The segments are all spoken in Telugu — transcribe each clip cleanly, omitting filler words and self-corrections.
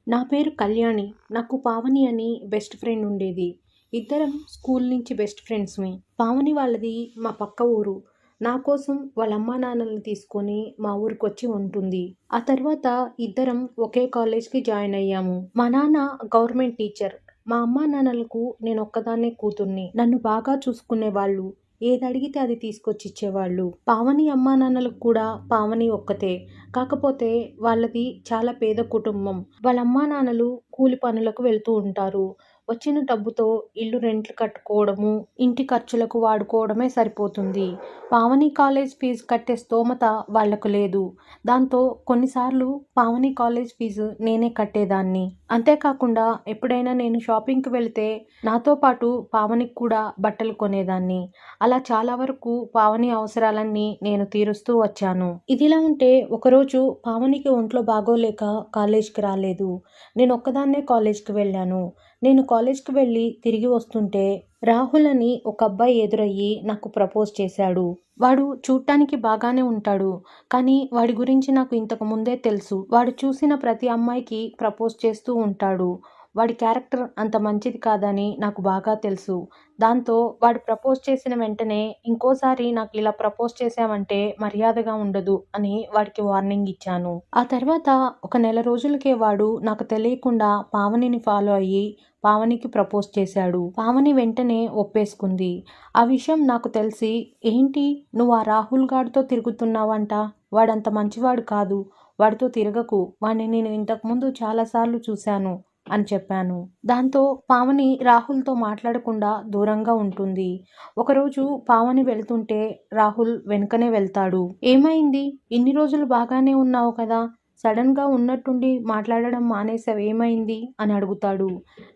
నా పేరు కళ్యాణి. నాకు పావని అని బెస్ట్ ఫ్రెండ్ ఉండేది. ఇద్దరం స్కూల్ నుంచి బెస్ట్ ఫ్రెండ్స్‌మి. పావని వాళ్ళది మా పక్క ఊరు. నా కోసం వాళ్ళ అమ్మానాన్నలని తీసుకొని మా ఊరికొచ్చి ఉంటుంది. ఆ తర్వాత ఇద్దరం ఒకే కాలేజ్‌కి జాయిన్ అయ్యాము. మా నాన్న గవర్నమెంట్ టీచర్. మా అమ్మానాన్నలకు నేనొక్కదాన్నే కూతుర్ని. నన్ను బాగా చూసుకునేవాళ్ళు. ఏదడిగితే అది తీసుకొచ్చి ఇచ్చేవాళ్ళు. పావని అమ్మానాన్నలకు కూడా పావని ఒక్కతే. కాకపోతే వాళ్ళది చాలా పేద కుటుంబం. వాళ్ళ అమ్మానాన్నలు కూలి పనులకు వెళ్తూ ఉంటారు. వచ్చిన డబ్బుతో ఇల్లు రెంట్లు కట్టుకోవడము, ఇంటి ఖర్చులకు వాడుకోవడమే సరిపోతుంది. పావని కాలేజ్ ఫీజు కట్టే స్తోమత వాళ్లకు లేదు. దాంతో కొన్నిసార్లు పావని కాలేజ్ ఫీజు నేనే కట్టేదాన్ని. అంతేకాకుండా ఎప్పుడైనా నేను షాపింగ్‌కి వెళితే నాతో పాటు పావనికి కూడా బట్టలు కొనేదాన్ని. అలా చాలా వరకు పావని అవసరాలన్నీ నేను తీరుస్తూ వచ్చాను. ఇదిలా ఉంటే ఒకరోజు పావనికి ఒంట్లో బాగోలేక కాలేజ్‌కి రాలేదు. నేనొక్కదాన్నే కాలేజ్‌కి వెళ్ళాను. నేను కాలేజ్‌కి వెళ్ళి తిరిగి వస్తుంటే రాహుల్ అని ఒక అబ్బాయి ఎదురయ్యి నాకు ప్రపోజ్ చేశాడు. వాడు చూడటానికి బాగానే ఉంటాడు. కానీ వాడి గురించి నాకు ఇంతకు ముందే తెలుసు. వాడు చూసిన ప్రతి అమ్మాయికి ప్రపోజ్ చేస్తూ ఉంటాడు. వాడి క్యారెక్టర్ అంత మంచిది కాదని నాకు బాగా తెలుసు. దాంతో వాడు ప్రపోజ్ చేసిన వెంటనే ఇంకోసారి నాకు ఇలా ప్రపోజ్ చేశావంటే మర్యాదగా ఉండదు అని వాడికి వార్నింగ్ ఇచ్చాను. ఆ తర్వాత ఒక నెల రోజులకే వాడు నాకు తెలియకుండా పావనిని ఫాలో అయ్యి పావనికి ప్రపోజ్ చేశాడు. పావని వెంటనే ఒప్పేసుకుంది. ఆ విషయం నాకు తెలిసి, ఏంటి నువ్వు ఆ రాహుల్ గాడితో తిరుగుతున్నావంట, వాడంత మంచివాడు కాదు, వాడితో తిరగకు, వాడిని నేను ఇంతకుముందు చాలాసార్లు చూశాను అని చెప్పాను. దాంతో పావని రాహుల్తో మాట్లాడకుండా దూరంగా ఉంటుంది. ఒకరోజు పావని వెళ్తుంటే రాహుల్ వెనుకనే వెళ్తాడు. ఏమైంది, ఇన్ని రోజులు బాగానే ఉన్నావు కదా, సడన్గా ఉన్నట్టుండి మాట్లాడడం మానేసావు, ఏమైంది అని అడుగుతాడు.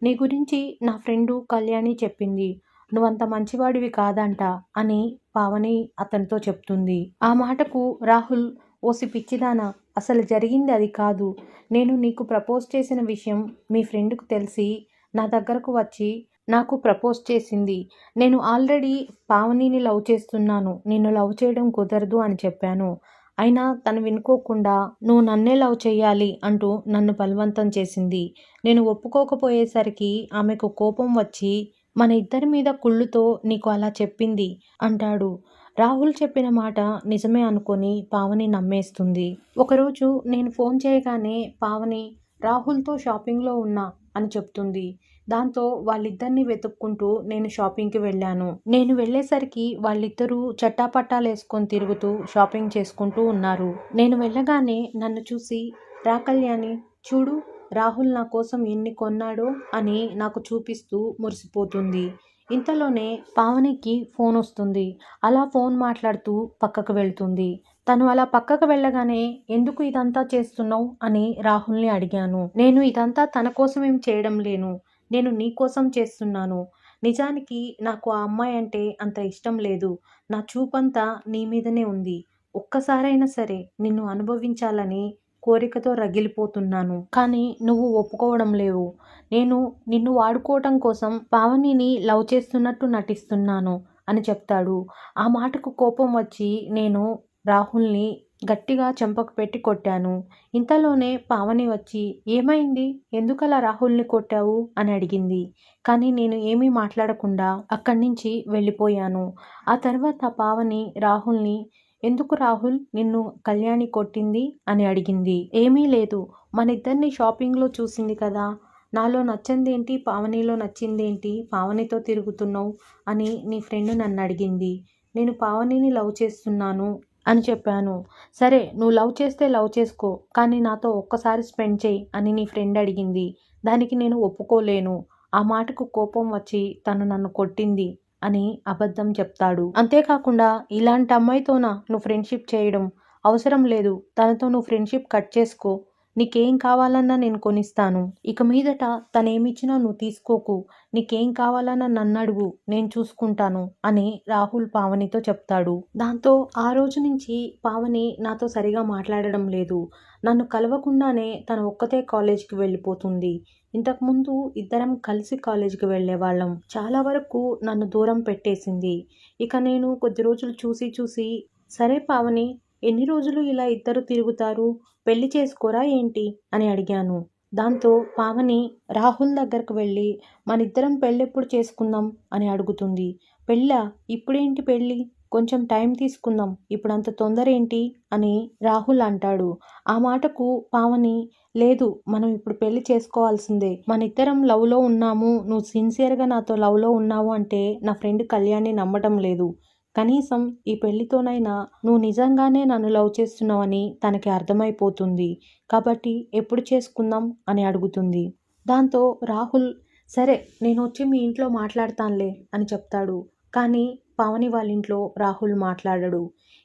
నీ గురించి నా ఫ్రెండు కళ్యాణి చెప్పింది, నువ్వంత మంచివాడివి కాదంట అని పావని అతనితో చెప్తుంది. ఆ మాటకు రాహుల్, ఓసి పిచ్చిదానా, అసలు జరిగింది అది కాదు. నేను నీకు ప్రపోజ్ చేసిన విషయం మీ ఫ్రెండ్‌కు తెలిసి నా దగ్గరకు వచ్చి నాకు ప్రపోజ్ చేసింది. నేను ఆల్రెడీ పావనిని లవ్ చేస్తున్నాను. నిన్ను లవ్ చేయడం కుదరదు అని చెప్పాను. అయినా తను వినుకోకుండా నువ్వు నన్నే లవ్ చేయాలి అంటూ నన్ను బలవంతం చేసింది. నేను ఒప్పుకోకపోయేసరికి ఆమెకు కోపం వచ్చి మన ఇద్దరి మీద కుళ్ళుతో నీకు అలా చెప్పింది అంటాడు. రాహుల్ చెప్పిన మాట నిజమే అనుకొని పావని నమ్మేస్తుంది. ఒకరోజు నేను ఫోన్ చేయగానే పావని రాహుల్తో షాపింగ్లో ఉన్నా అని చెప్తుంది. దాంతో వాళ్ళిద్దరిని వెతుక్కుంటూ నేను షాపింగ్కి వెళ్ళాను. నేను వెళ్ళేసరికి వాళ్ళిద్దరూ చట్టాపట్టాలేసుకొని తిరుగుతూ షాపింగ్ చేసుకుంటూ ఉన్నారు. నేను వెళ్ళగానే నన్ను చూసి, రా కళ్యాణి, చూడు రాహుల్ నా కోసం ఎన్ని కొన్నాడో అని నాకు చూపిస్తూ మురిసిపోతుంది. ఇంతలోనే పావనికి ఫోన్ వస్తుంది. అలా ఫోన్ మాట్లాడుతూ పక్కకు వెళ్తుంది. తను అలా పక్కకు వెళ్ళగానే ఎందుకు ఇదంతా చేస్తున్నావు అని రాహుల్ని అడిగాను. నేను ఇదంతా తన కోసం ఏం చేయడం లేను, నేను నీ కోసం చేస్తున్నాను. నిజానికి నాకు ఆ అమ్మాయి అంటే అంత ఇష్టం లేదు. నా చూపంతా నీ మీదనే ఉంది. ఒక్కసారైనా సరే నిన్ను అనుభవించాలని కోరికతో రగిలిపోతున్నాను. కానీ నువ్వు ఒప్పుకోవడం లేవు. నేను నిన్ను వాడుకోవటం కోసం పావనిని లవ్ చేస్తున్నట్టు నటిస్తున్నాను అని చెప్తాడు. ఆ మాటకు కోపం వచ్చి నేను రాహుల్ని గట్టిగా చెంపకు పెట్టి కొట్టాను. ఇంతలోనే పావని వచ్చి, ఏమైంది, ఎందుకలా రాహుల్ని కొట్టావు అని అడిగింది. కానీ నేను ఏమీ మాట్లాడకుండా అక్కడి నుంచి వెళ్ళిపోయాను. ఆ తర్వాత పావని రాహుల్ని, ఎందుకు రాహుల్ నిన్ను కళ్యాణి కొట్టింది అని అడిగింది. ఏమీ లేదు, మనిద్దరిని షాపింగ్లో చూసింది కదా, నాలో నచ్చందేంటి, పావనిలో నచ్చిందేంటి, పావనితో తిరుగుతున్నావు అని నీ ఫ్రెండ్ నన్ను అడిగింది. నేను పావనిని లవ్ చేస్తున్నాను అని చెప్పాను. సరే, నువ్వు లవ్ చేస్తే లవ్ చేసుకో, కానీ నాతో ఒక్కసారి స్పెండ్ చేయి అని నీ ఫ్రెండ్ అడిగింది. దానికి నేను ఒప్పుకోలేను. ఆ మాటకు కోపం వచ్చి తను నన్ను కొట్టింది అని అబద్ధం చెప్తాడు. అంతేకాకుండా ఇలాంటి అమ్మాయితోనా నువ్వు ఫ్రెండ్షిప్ చేయడం, అవసరం లేదు, తనతో నువ్వు ఫ్రెండ్షిప్ కట్ చేసుకో, నీకేం కావాలన్నా నేను కొనిస్తాను. ఇక మీదట తనేమిచ్చినా నువ్వు తీసుకోకు. నీకేం కావాలన్నా నన్ను అడుగు, నేను చూసుకుంటాను అని రాహుల్ పావనితో చెప్తాడు. దాంతో ఆ రోజు నుంచి పావని నాతో సరిగా మాట్లాడడం లేదు. నన్ను కలవకుండానే తను ఒక్కతే కాలేజీకి వెళ్ళిపోతుంది. ఇంతకుముందు ఇద్దరం కలిసి కాలేజీకి వెళ్ళేవాళ్ళం. చాలా వరకు నన్ను దూరం పెట్టేసింది. ఇక నేను కొద్ది రోజులు చూసి చూసి, సరే పావని, ఎన్ని రోజులు ఇలా ఇద్దరు తిరుగుతారు, పెళ్లి చేసుకోరా ఏంటి అని అడిగాను. దాంతో పావని రాహుల్ దగ్గరకు వెళ్ళి మనిద్దరం పెళ్ళెప్పుడు చేసుకుందాం అని అడుగుతుంది. పెళ్ళా? ఇప్పుడేంటి పెళ్ళి? కొంచెం టైం తీసుకుందాం, ఇప్పుడంత తొందర ఏంటి అని రాహుల్ అంటాడు. ఆ మాటకు పావని, లేదు మనం ఇప్పుడు పెళ్లి చేసుకోవాల్సిందే, మనిద్దరం లవ్లో ఉన్నాము, నువ్వు సిన్సియర్గా నాతో లవ్లో ఉన్నావు అంటే నా ఫ్రెండ్ కళ్యాణ్ని నమ్మటం లేదు, కనీసం ఈ పెళ్లితోనైనా నువ్వు నిజంగానే నన్ను లవ్ చేస్తున్నావని తనకి అర్థమైపోతుంది, కాబట్టి ఎప్పుడు చేసుకుందాం అని అడుగుతుంది. దాంతో రాహుల్, సరే నేను వచ్చి మీ ఇంట్లో మాట్లాడతానులే అని చెప్తాడు. కానీ పావని వాళ్ళ ఇంట్లో రాహుల్ మాట్లాడడు.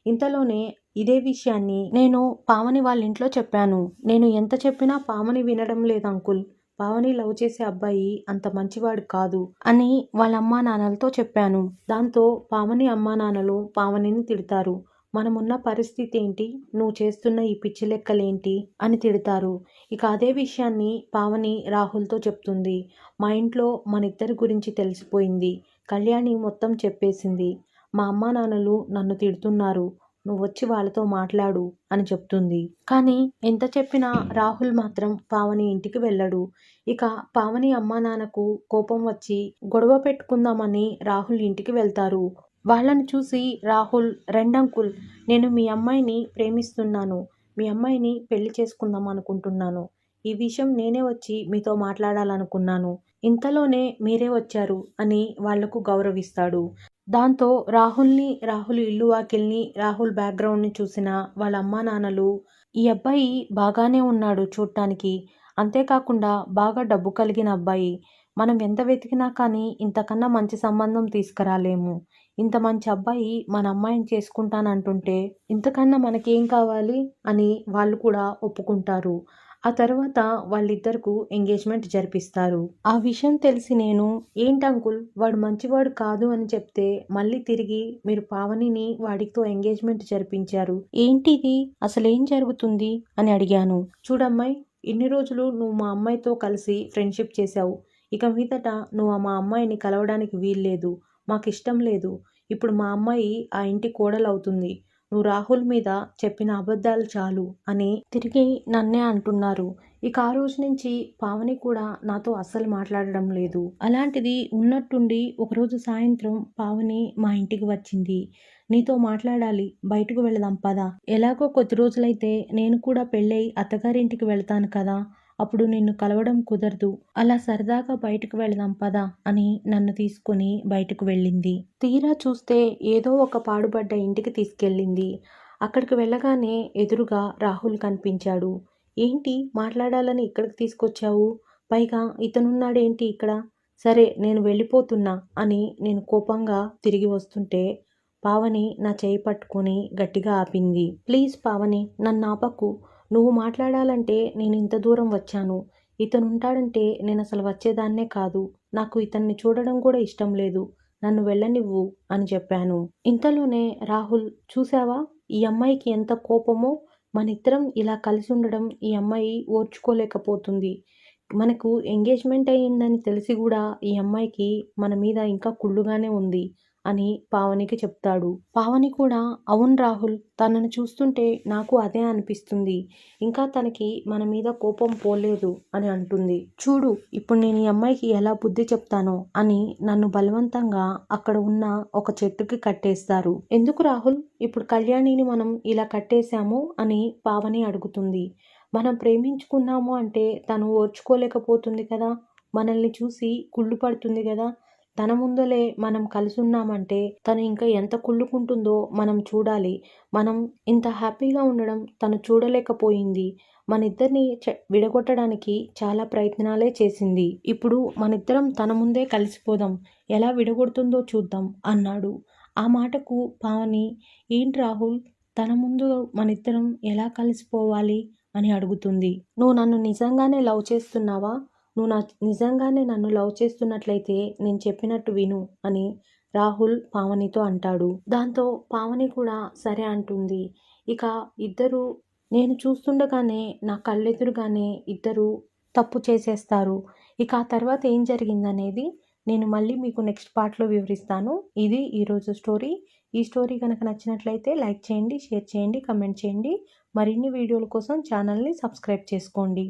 ఇంతలోనే ఇదే విషయాన్ని నేను పావని వాళ్ళ ఇంట్లో చెప్పాను. నేను ఎంత చెప్పినా పావని వినడం లేదు అంకుల్, పావని లవ్ చేసే అబ్బాయి అంత మంచివాడు కాదు అని వాళ్ళ అమ్మా నాన్నలతో చెప్పాను. దాంతో పావని అమ్మా నాన్నలు పావనిని తిడతారు. మనమున్న పరిస్థితి ఏంటి, నువ్వు చేస్తున్న ఈ పిచ్చి లెక్కలేంటి అని తిడతారు. ఇక అదే విషయాన్ని పావని రాహుల్తో చెప్తుంది. మా ఇంట్లో మన ఇద్దరి గురించి తెలిసిపోయింది, కళ్యాణి మొత్తం చెప్పేసింది, మా అమ్మా నాన్నలు నన్ను తిడుతున్నారు, నువ్వు వచ్చి వాళ్ళతో మాట్లాడు అని చెప్తుంది. కానీ ఎంత చెప్పినా రాహుల్ మాత్రం పావని ఇంటికి వెళ్ళడు. ఇక పావని అమ్మా నాన్నకు కోపం వచ్చి గొడవ పెట్టుకుందామని రాహుల్ ఇంటికి వెళ్తారు. వాళ్ళని చూసి రాహుల్, రెండంకుల్, నేను మీ అమ్మాయిని ప్రేమిస్తున్నాను, మీ అమ్మాయిని పెళ్లి చేసుకుందాం అనుకుంటున్నాను, ఈ విషయం నేనే వచ్చి మీతో మాట్లాడాలనుకున్నాను, ఇంతలోనే మీరే వచ్చారు అని వాళ్లకు గౌరవిస్తాడు. దాంతో రాహుల్ ఇల్లు వాకిల్ని, రాహుల్ బ్యాక్గ్రౌండ్ని చూసిన వాళ్ళ అమ్మా నాన్నలు, ఈ అబ్బాయి బాగానే ఉన్నాడు చూడటానికి, అంతేకాకుండా బాగా డబ్బు కలిగిన అబ్బాయి, మనం ఎంత వెతికినా కానీ ఇంతకన్నా మంచి సంబంధం తీసుకురాలేము, ఇంత మంచి అబ్బాయి మన అమ్మాయిని చేసుకుంటానంటుంటే ఇంతకన్నా మనకేం కావాలి అని వాళ్ళు కూడా ఒప్పుకుంటారు. ఆ తర్వాత వాళ్ళిద్దరికూ ఎంగేజ్మెంట్ జరిపిస్తారు. ఆ విషయం తెలిసి నేను, ఏంటంకుల్ వాడు మంచివాడు కాదు అని చెప్తే మళ్ళీ తిరిగి మీరు పావనిని వాడితో ఎంగేజ్మెంట్ జరిపించారు, ఏంటిది, అసలేం జరుగుతుంది అని అడిగాను. చూడమ్మాయి, ఇన్ని రోజులు నువ్వు మా అమ్మాయితో కలిసి ఫ్రెండ్షిప్ చేశావు, ఇక మీదట నువ్వు మా అమ్మాయిని కలవడానికి వీల్లేదు, మాకు ఇష్టం లేదు, ఇప్పుడు మా అమ్మాయి ఆ ఇంటి కోడలవుతుంది, నువ్వు రాహుల్ మీద చెప్పిన అబద్ధాలు చాలు అని తిరిగి నన్నే అంటున్నారు. ఇక ఆ రోజు నుంచి పావని కూడా నాతో అస్సలు మాట్లాడడం లేదు. అలాంటిది ఉన్నట్టుండి ఒకరోజు సాయంత్రం పావని మా ఇంటికి వచ్చింది. నీతో మాట్లాడాలి, బయటకు వెళదాం పద, ఎలాగో కొద్ది రోజులైతే నేను కూడా పెళ్ళై అత్తగారింటికి వెళ్తాను కదా, అప్పుడు నిన్ను కలవడం కుదరదు, అలా సరదాగా బయటకు వెళదాం పద అని నన్ను తీసుకుని బయటకు వెళ్ళింది. తీరా చూస్తే ఏదో ఒక పాడుబడ్డ ఇంటికి తీసుకెళ్ళింది. అక్కడికి వెళ్ళగానే ఎదురుగా రాహుల్ కనిపించాడు. ఏంటి మాట్లాడాలని ఇక్కడికి తీసుకొచ్చావు, పైగా ఇతనున్నాడేంటి ఇక్కడ, సరే నేను వెళ్ళిపోతున్నా అని నేను కోపంగా తిరిగి వస్తుంటే పావని నా చేయి పట్టుకొని గట్టిగా ఆపింది. ప్లీజ్ పావని, నన్ను ఆపకు, నువ్వు మాట్లాడాలంటే నేను ఇంత దూరం వచ్చాను, ఇతనుంటాడంటే నేను అసలు వచ్చేదాన్నే కాదు, నాకు ఇతన్ని చూడడం కూడా ఇష్టం లేదు, నన్ను వెళ్ళనివ్వు అని చెప్పాను. ఇంతలోనే రాహుల్, చూసావా ఈ అమ్మాయికి ఎంత కోపమో, మనిద్దరం ఇలా కలిసి ఉండడం ఈ అమ్మాయి ఓర్చుకోలేకపోతుంది, మనకు ఎంగేజ్మెంట్ అయ్యిందని తెలిసి కూడా ఈ అమ్మాయికి మన మీద ఇంకా కుళ్ళుగానే ఉంది అని పావనికి చెప్తాడు. పావని కూడా, అవును రాహుల్, తనను చూస్తుంటే నాకు అదే అనిపిస్తుంది, ఇంకా తనకి మన మీద కోపం పోలేదు అని అంటుంది. చూడు ఇప్పుడు నేను ఈ అమ్మాయికి ఎలా బుద్ధి చెప్తానో అని నన్ను బలవంతంగా అక్కడ ఉన్న ఒక చెట్టుకి కట్టేస్తారు. ఎందుకు రాహుల్, ఇప్పుడు కళ్యాణిని మనం ఇలా కట్టేశాము అని పావని అడుగుతుంది. మనం ప్రేమించుకున్నాము అంటే తను ఓర్చుకోలేకపోతుంది కదా, మనల్ని చూసి కుళ్ళు పడుతుంది కదా, తన ముందలే మనం కలిసి ఉన్నామంటే తను ఇంకా ఎంత కుళ్ళుకుంటుందో మనం చూడాలి, మనం ఇంత హ్యాపీగా ఉండడం తను చూడలేకపోయింది, మన ఇద్దరిని విడగొట్టడానికి చాలా ప్రయత్నాలే చేసింది, ఇప్పుడు మనిద్దరం తన ముందే కలిసిపోదాం, ఎలా విడగొడుతుందో చూద్దాం అన్నాడు. ఆ మాటకు పావని, ఏంటి రాహుల్, తన ముందు మనిద్దరం ఎలా కలిసిపోవాలి అని అడుగుతుంది. నువ్వు నన్ను నిజంగానే లవ్ చేస్తున్నావా, నువ్వు నిజంగానే నన్ను లవ్ చేస్తున్నట్లయితే నేను చెప్పినట్టు విను అని రాహుల్ పావనితో అంటాడు. దాంతో పావని కూడా సరే అంటుంది. ఇక ఇద్దరు, నేను చూస్తుండగానే నా కళ్ళెదురుగానే ఇద్దరు తప్పు చేసేస్తారు. ఇక ఆ తర్వాత ఏం జరిగిందనేది నేను మళ్ళీ మీకు నెక్స్ట్ పార్ట్లో వివరిస్తాను. ఇది ఈరోజు స్టోరీ. ఈ స్టోరీ కనుక నచ్చినట్లయితే లైక్ చేయండి, షేర్ చేయండి, కమెంట్ చేయండి. మరిన్ని వీడియోల కోసం ఛానల్ని సబ్స్క్రైబ్ చేసుకోండి.